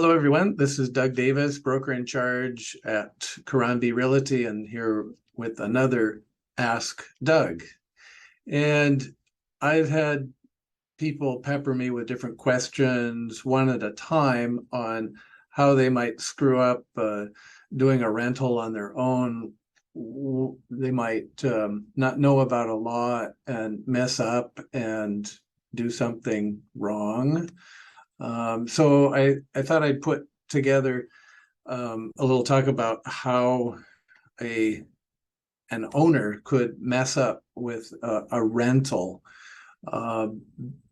Hello, everyone. This is Doug Davis, broker in charge at Karanbi Realty, and here with another Ask Doug. And I've had people pepper me with different questions, one at a time, on how they might screw up doing a rental on their own. They might not know about a law and mess up and do something wrong. So I thought I'd put together a little talk about how an owner could mess up with a rental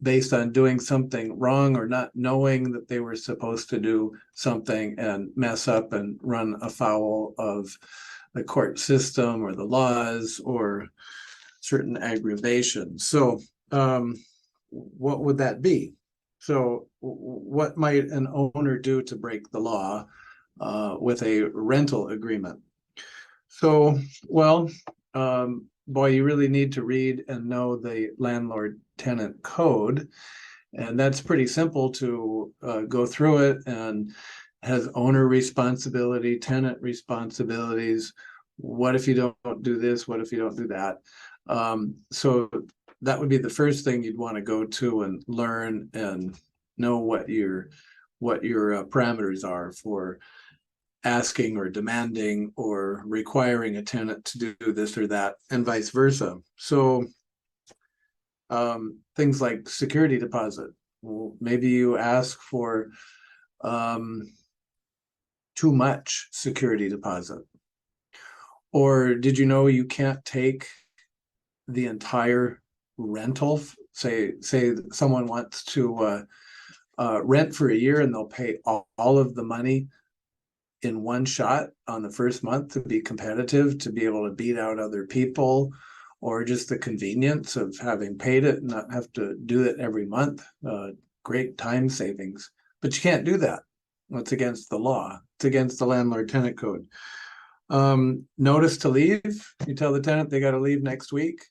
based on doing something wrong or not knowing that they were supposed to do something and mess up and run afoul of the court system or the laws or certain aggravations. So what would that be? So what might an owner do to break the law with a rental agreement? So, well, boy, you really need to read and know the landlord tenant code. And that's pretty simple to go through it, and has owner responsibility, tenant responsibilities. What if you don't do this? What if you don't do that? So that would be the first thing you'd want to go to and learn and know what your parameters are for asking or demanding or requiring a tenant to do this or that, and vice versa. So things like security deposit. Well, maybe you ask for too much security deposit. Or did you know you can't take the entire rental? Say someone wants to rent for a year, and they'll pay all of the money in one shot on the first month to be competitive, to be able to beat out other people, or just the convenience of having paid it and not have to do it every month. Great time savings. But you can't do that. It's against the law. It's against the landlord tenant code. Notice to leave. You tell the tenant they got to leave next week.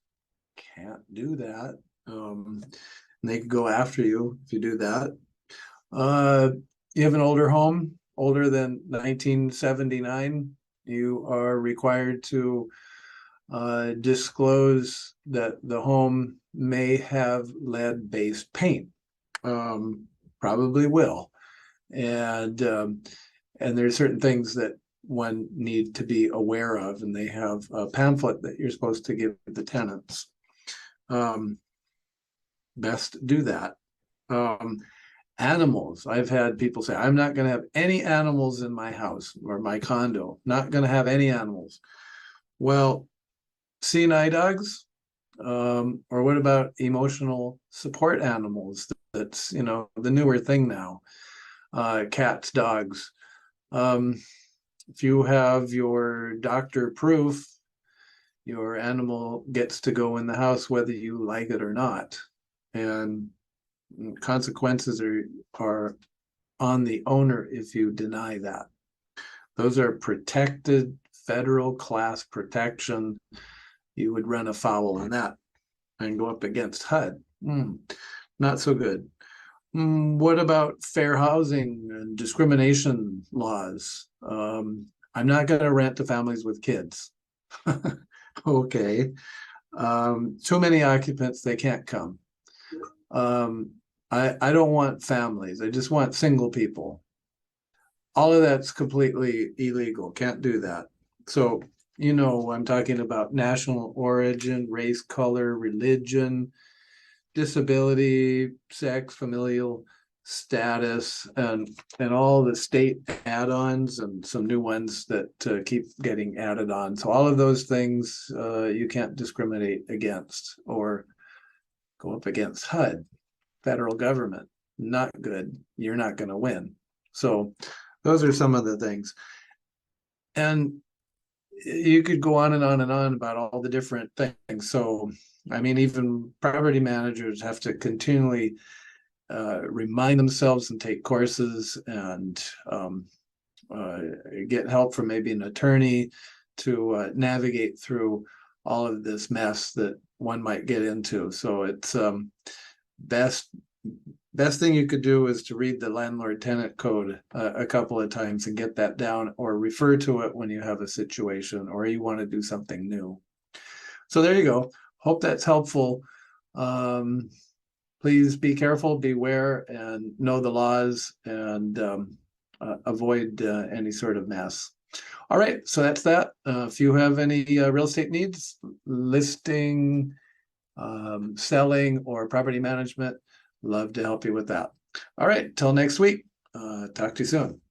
Can't do that. And they can go after you if you do that. You have an older home, older than 1979, you are required to disclose that the home may have lead-based paint. Probably will. And there's certain things that one need to be aware of, and they have a pamphlet that you're supposed to give the tenants. Best do that. Animals. I've had people say, I'm not going to have any animals in my house or my condo. Not going to have any animals. Well, CNI dogs, or what about emotional support animals? That's, the newer thing now. Cats, dogs. If you have your doctor proof, your animal gets to go in the house whether you like it or not. And consequences are on the owner if you deny that. Those are protected federal class protection. You would run afoul on that and go up against HUD. Not so good. What about fair housing and discrimination laws? I'm not going to rent to families with kids. Okay. Too many occupants, they can't come. I don't want families. I just want single people. All of that's completely illegal. Can't do that. So, I'm talking about national origin, race, color, religion, disability, sex, familial status, and all the state add-ons and some new ones that keep getting added on. So all of those things you can't discriminate against or go up against HUD. Federal government, not good. You're not going to win. So those are some of the things. And you could go on and on and on about all the different things. So, even property managers have to continually remind themselves and take courses and get help from maybe an attorney to navigate through all of this mess that one might get into. So it's best best thing you could do is to read the landlord tenant code a couple of times and get that down, or refer to it when you have a situation or you want to do something new. So there you go. Hope that's helpful. Please be careful, beware, and know the laws, and avoid any sort of mess. All right, so that's that. If you have any real estate needs, listing, selling, or property management, love to help you with that. All right, till next week. Talk to you soon.